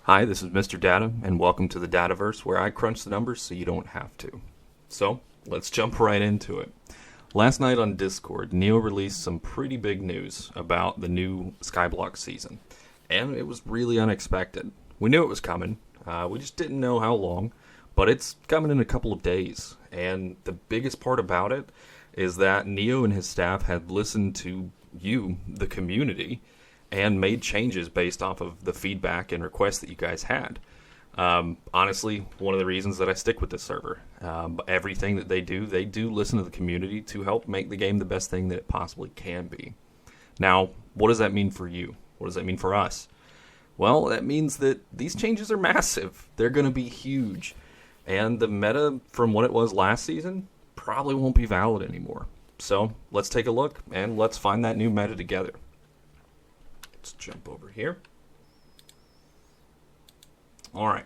Hi, this is Mr. Data, and welcome to the Dataverse, where I crunch the numbers so you don't have to. So, let's jump right into it. Last night on Discord, Neo released some pretty big news about the new Skyblock season, and it was really unexpected. We knew it was coming, we just didn't know how long, but it's coming in a couple of days, and the biggest part about it is that Neo and his staff had listened to you, the community, and made changes based off of the feedback and requests that you guys had. Honestly, one of the reasons that I stick with this server. Everything that they do listen to the community to help make the game the best thing that it possibly can be. Now, what does that mean for you? What does that mean for us? Well, that means that these changes are massive. They're going to be huge. And the meta from what it was last season probably won't be valid anymore. So, let's take a look and let's find that new meta together. Let's jump over here. Alright,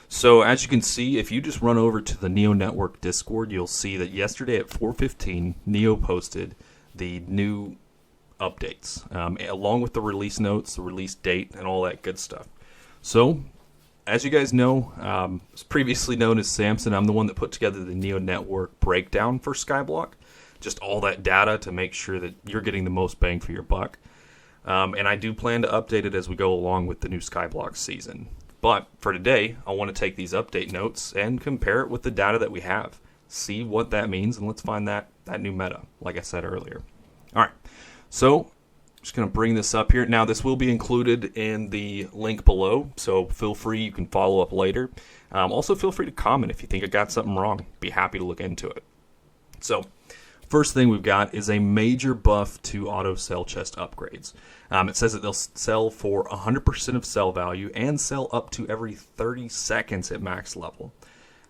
so as you can see, if you just run over to the NeoNetwork Discord, you'll see that yesterday at 4:15, Neo posted the new updates, along with the release notes, the release date, and all that good stuff. So, as you guys know, it's previously known as Samson. I'm the one that put together the NeoNetwork breakdown for Skyblock. Just all that data to make sure that you're getting the most bang for your buck. And I do plan to update it as we go along with the new Skyblock season. But for today, I want to take these update notes and compare it with the data that we have. See what that means, and let's find that new meta, like I said earlier. Alright, so I'm just going to bring this up here. Now, this will be included in the link below, so feel free. You can follow up later. Also, feel free to comment if you think I got something wrong. Be happy to look into it. So, first thing we've got is a major buff to auto sell chest upgrades. It says that they'll sell for 100% of sell value and sell up to every 30 seconds at max level.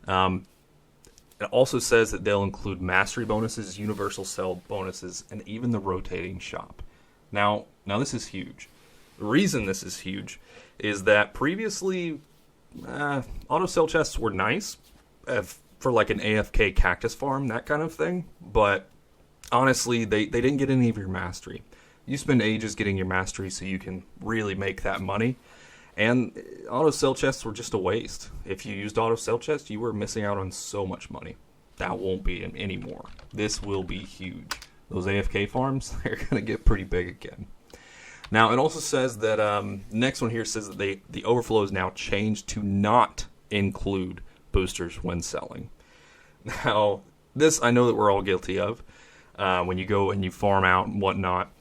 It also says that they'll include mastery bonuses, universal sell bonuses, and even the rotating shop. Now this is huge. The reason this is huge is that previously auto sell chests were nice for like an AFK cactus farm, that kind of thing, but honestly, they didn't get any of your mastery. You spend ages getting your mastery so you can really make that money, and auto sell chests were just a waste. If you used auto sell chests, you were missing out on so much money. That won't be anymore. This will be huge. Those AFK farms, they're going to get pretty big again. Now, it also says that, next one here says that the overflow is now changed to not include boosters when selling. Now, this I know that we're all guilty of. When you go and you farm out and whatnot,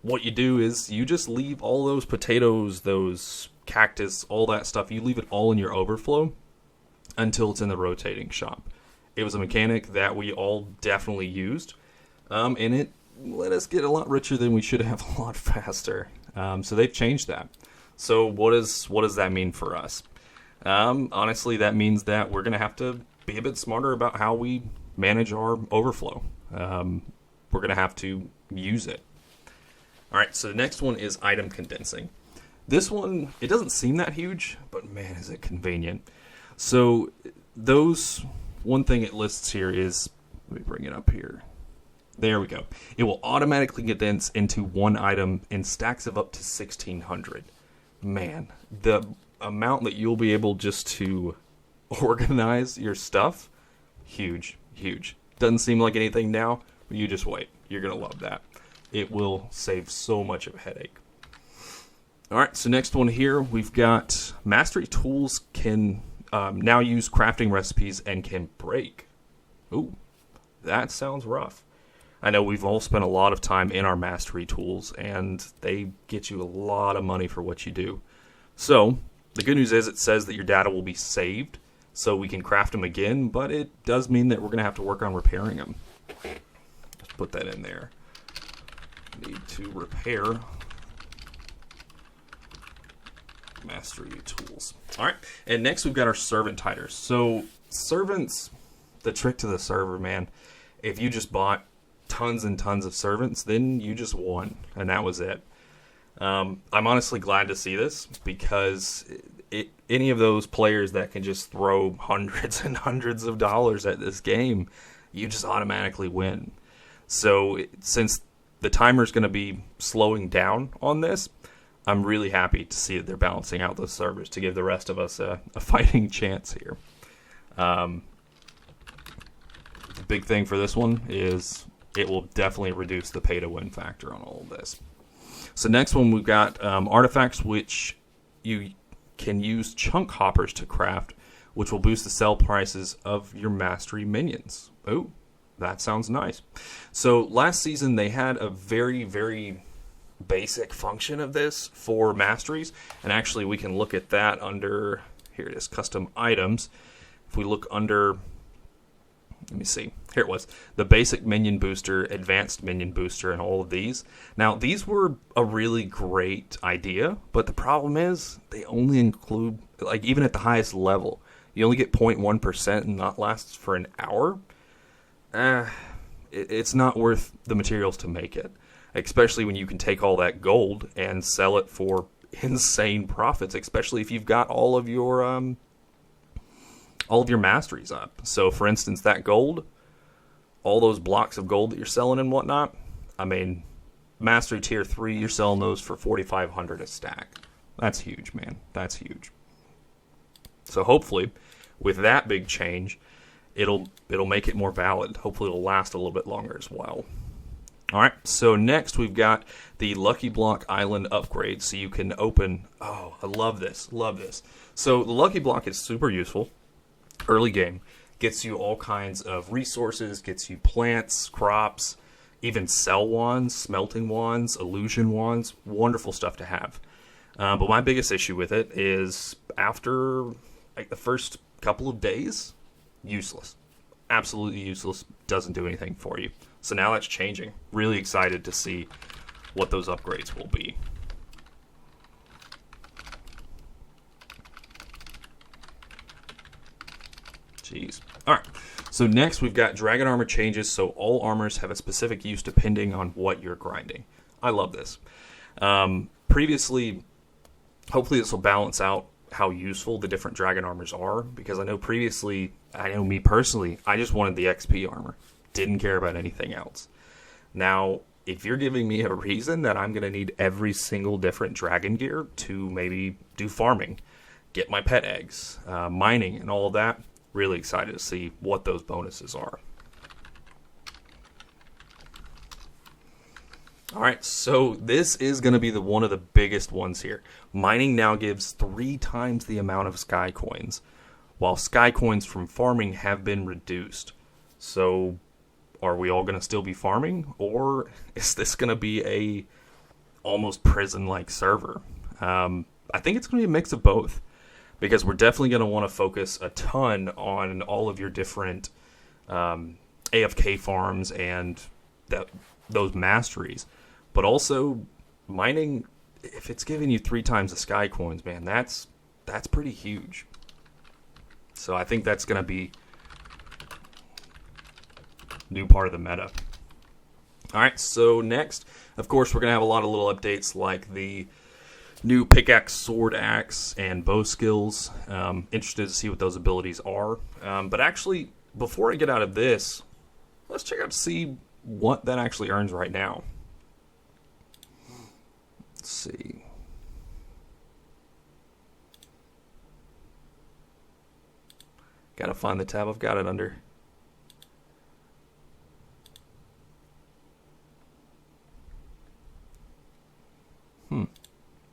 what you do is you just leave all those potatoes, those cactus, all that stuff, you leave it all in your overflow until it's in the rotating shop. It was a mechanic that we all definitely used, and it let us get a lot richer than we should have a lot faster. So they've changed that. So what does that mean for us? Honestly, that means that we're going to have to be a bit smarter about how we manage our overflow. We're going to have to use it. Alright, so the next one is item condensing. This one, it doesn't seem that huge, but man, is it convenient. So, one thing it lists here is, let me bring it up here. There we go. It will automatically condense into one item in stacks of up to 1,600. Man, the amount that you'll be able just to organize your stuff, huge. Doesn't seem like anything now, but you just wait. You're going to love that. It will save so much of a headache. Alright, so next one here, we've got mastery tools can now use crafting recipes and can break. Ooh, that sounds rough. I know we've all spent a lot of time in our mastery tools, and they get you a lot of money for what you do. So, the good news is it says that your data will be saved, so we can craft them again, but it does mean that we're going to have to work on repairing them. Just put that in there. Need to repair mastery tools. Alright, and next we've got our servant titers. So, servants, the trick to the server, man, if you just bought tons and tons of servants, then you just won, and that was it. I'm honestly glad to see this, because any of those players that can just throw hundreds and hundreds of dollars at this game, you just automatically win. So, since the timer's going to be slowing down on this, I'm really happy to see that they're balancing out those servers to give the rest of us a fighting chance here. The big thing for this one is it will definitely reduce the pay-to-win factor on all of this. So next one, we've got artifacts, which you can use chunk hoppers to craft, which will boost the sell prices of your mastery minions. Oh, that sounds nice. So last season, they had a very, very basic function of this for masteries, and actually we can look at that under, here it is, custom items. If we look under, let me see, here it was, the basic minion booster, advanced minion booster, and all of these. Now, these were a really great idea, but the problem is they only include, like, even at the highest level, you only get 0.1% and that lasts for an hour. It's not worth the materials to make it, especially when you can take all that gold and sell it for insane profits, especially if you've got all of your masteries up. So, for instance, that gold, all those blocks of gold that you're selling and whatnot, I mean, Mastery Tier 3, you're selling those for 4,500 a stack. That's huge, man. That's huge. So hopefully, with that big change, it'll make it more valid. Hopefully it'll last a little bit longer as well. Alright, so next we've got the Lucky Block Island upgrade. So you can open, oh, I love this, love this. So the Lucky Block is super useful. Early game, gets you all kinds of resources, gets you plants, crops, even sell wands, smelting wands, illusion wands, wonderful stuff to have. But my biggest issue with it is after like the first couple of days, useless. Absolutely useless, doesn't do anything for you. So now that's changing. Really excited to see what those upgrades will be. Jeez. Alright, so next we've got Dragon Armor changes, so all armors have a specific use depending on what you're grinding. I love this. Previously, hopefully this will balance out how useful the different Dragon Armors are, because I know previously, I know me personally, I just wanted the XP armor. Didn't care about anything else. Now, if you're giving me a reason that I'm going to need every single different dragon gear to maybe do farming, get my pet eggs, mining, and all of that, really excited to see what those bonuses are. Alright, so this is going to be one of the biggest ones here. Mining now gives 3 times the amount of sky coins, while sky coins from farming have been reduced. So, are we all going to still be farming, or is this going to be a almost prison-like server? I think it's going to be a mix of both, because we're definitely going to want to focus a ton on all of your different AFK farms and those masteries. But also, mining, if it's giving you 3 times the sky coins, man, that's pretty huge. So I think that's going to be a new part of the meta. Alright, so next, of course, we're going to have a lot of little updates like the new pickaxe, sword axe, and bow skills. Interested to see what those abilities are. But actually, before I get out of this, let's check out to see what that actually earns right now. Let's see. Gotta find the tab I've got it under.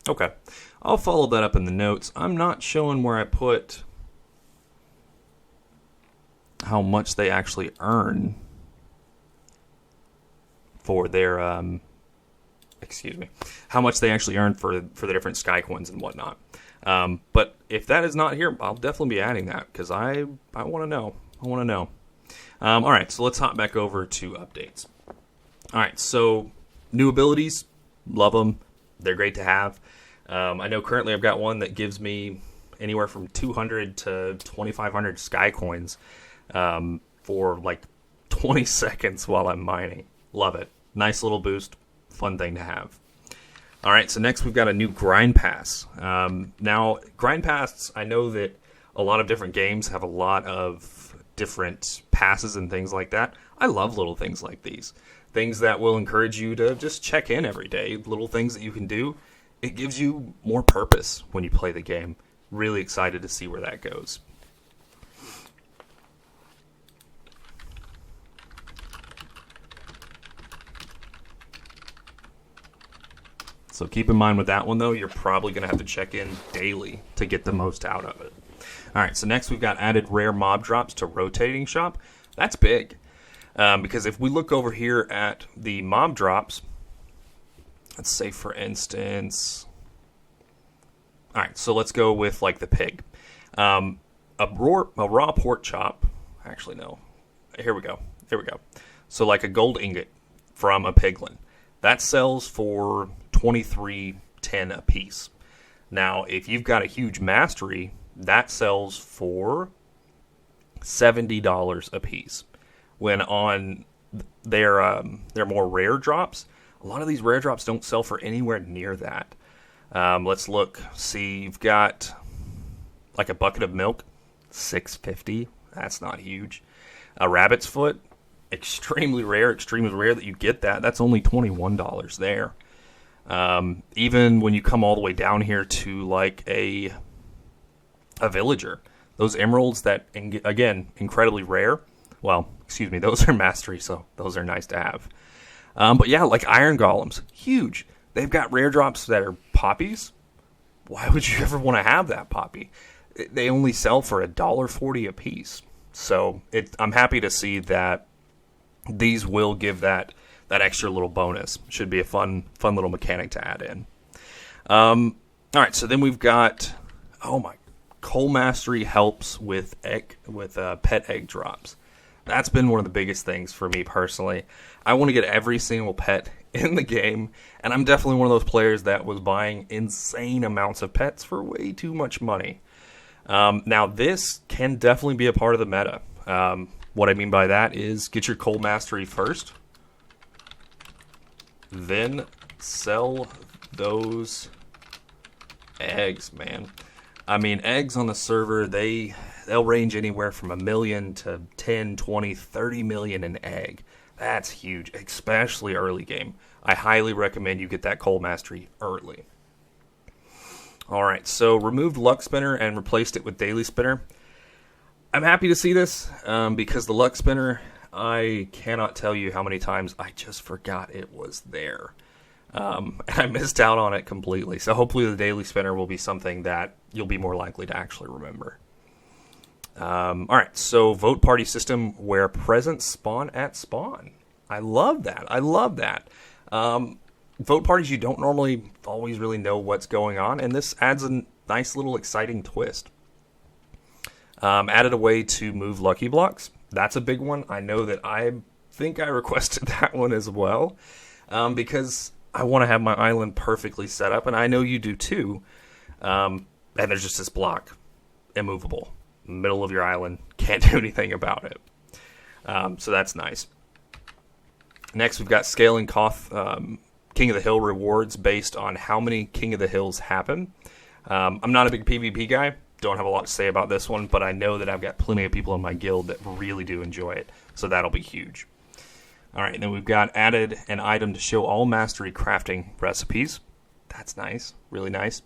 Okay. I'll follow that up in the notes. I'm not showing where I put how much they actually earn for their how much they actually earn for the different sky coins and whatnot. But if that is not here, I'll definitely be adding that, because I want to know. All right, so let's hop back over to updates. All right, so new abilities, love them. They're great to have. I know currently I've got one that gives me anywhere from 200 to 2,500 sky coins for like 20 seconds while I'm mining. Love it. Nice little boost. Fun thing to have. All right, so next we've got a new grind pass. Now, grind pass, I know that a lot of different games have a lot of different passes and things like that. I love little things like these. Things that will encourage you to just check in every day. Little things that you can do. it gives you more purpose when you play the game. Really excited to see where that goes. So keep in mind with that one, though, you're probably going to have to check in daily to get the most out of it. All right, so next we've got added rare mob drops to rotating shop. That's big. Because if we look over here at the mob drops, let's say, for instance... All right, so let's go with, like, the pig. A raw pork chop... Actually, no. Here we go. So, like a gold ingot from a piglin. That sells for $23.10 a piece. Now, if you've got a huge mastery, that sells for $70 a piece. When on their more rare drops, a lot of these rare drops don't sell for anywhere near that. Let's look. See, you've got like a bucket of milk, $6.50. That's not huge. A rabbit's foot, extremely rare that you get that. That's only $21 there. Even when you come all the way down here to like a villager, those emeralds that, again, incredibly rare. Well, excuse me, those are mastery, so those are nice to have. But yeah, like iron golems, huge. They've got rare drops that are poppies. Why would you ever want to have that poppy? They only sell for $1.40 a piece. So I'm happy to see that these will give that extra little bonus. Should be a fun little mechanic to add in. All right, so then we've got, Coal Mastery helps with pet egg drops. That's been one of the biggest things for me personally. I want to get every single pet in the game, and I'm definitely one of those players that was buying insane amounts of pets for way too much money. Now, this can definitely be a part of the meta. What I mean by that is get your Coal Mastery first, then sell those eggs, man. I mean, eggs on the server, they'll range anywhere from 1 million to 10, 20, 30 million an egg. That's huge, especially early game. I highly recommend you get that Coal Mastery early. Alright, so removed Luck Spinner and replaced it with Daily Spinner. I'm happy to see this, because the Luck Spinner, I cannot tell you how many times I just forgot it was there. And I missed out on it completely. So hopefully the Daily Spinner will be something that you'll be more likely to actually remember. Alright, so vote party system where presents spawn at spawn. I love that. Vote parties, you don't normally always really know what's going on, and this adds a nice little exciting twist. Added a way to move lucky blocks. That's a big one. I know that I think I requested that one as well, because I want to have my island perfectly set up, and I know you do too. And there's just this block, immovable, middle of your island, can't do anything about it. So that's nice. Next, we've got scaling Koth King of the Hill rewards based on how many King of the Hills happen. I'm not a big PvP guy, don't have a lot to say about this one, but I know that I've got plenty of people in my guild that really do enjoy it, so that'll be huge. Alright, and then we've got added an item to show all mastery crafting recipes. That's nice, really nice.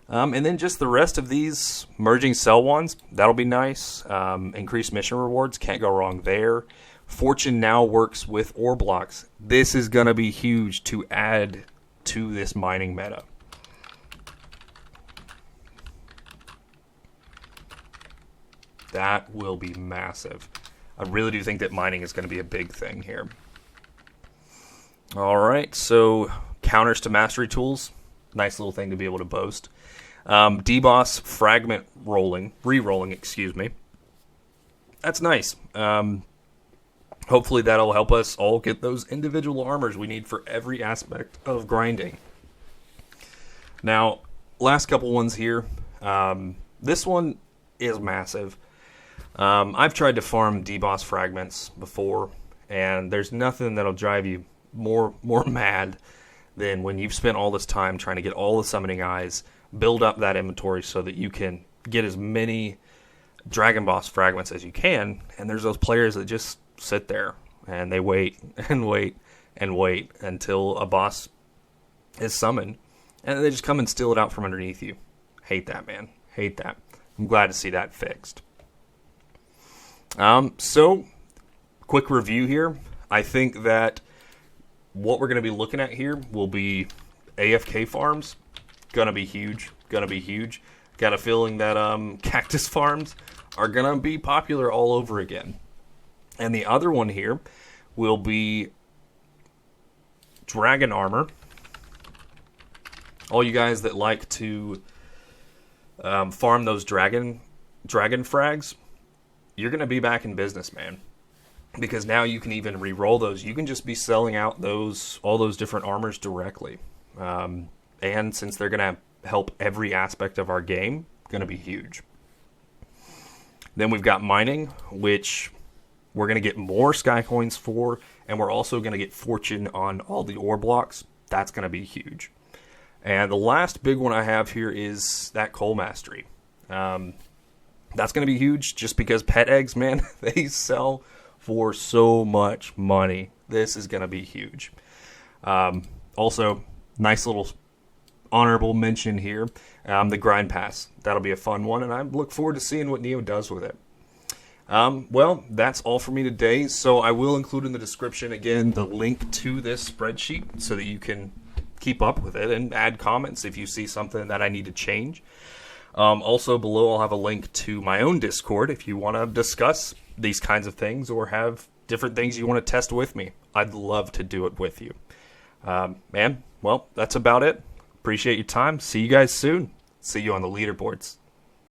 And then just the rest of these merging cell ones, that'll be nice. Increased mission rewards, can't go wrong there. Fortune now works with ore blocks. This is going to be huge to add to this mining meta. That will be massive. I really do think that mining is going to be a big thing here. Alright, so counters to mastery tools. Nice little thing to be able to boast. DBoss fragment re-rolling, excuse me. That's nice. Hopefully that'll help us all get those individual armors we need for every aspect of grinding. Now, last couple ones here. This one is massive. I've tried to farm DBoss fragments before, and there's nothing that'll drive you more mad than when you've spent all this time trying to get all the summoning eyes, build up that inventory so that you can get as many Dragon Boss fragments as you can, and there's those players that just sit there and they wait and wait and wait until a boss is summoned, and they just come and steal it out from underneath you. Hate that, man. Hate that. I'm glad to see that fixed. So, quick review here. I think that what we're going to be looking at here will be AFK farms. Gonna be huge. Gonna be huge. Got a feeling that cactus farms are gonna be popular all over again. And the other one here will be dragon armor. All you guys that like to farm those dragon frags, you're gonna be back in business, man. Because now you can even re-roll those. You can just be selling out all those different armors directly. And since they're going to help every aspect of our game, going to be huge. Then we've got mining, which we're going to get more sky coins for, and we're also going to get fortune on all the ore blocks. That's going to be huge. And the last big one I have here is that coal mastery. That's going to be huge just because pet eggs, man, they sell for so much money. This is going to be huge. Also, nice little honorable mention here, the grind pass. That'll be a fun one, and I look forward to seeing what Neo does with it. Well, that's all for me today, so I will include in the description, again, the link to this spreadsheet so that you can keep up with it and add comments if you see something that I need to change. Also, below I'll have a link to my own Discord if you want to discuss these kinds of things or have different things you want to test with me. I'd love to do it with you. Man, well, that's about it. Appreciate your time. See you guys soon. See you on the leaderboards.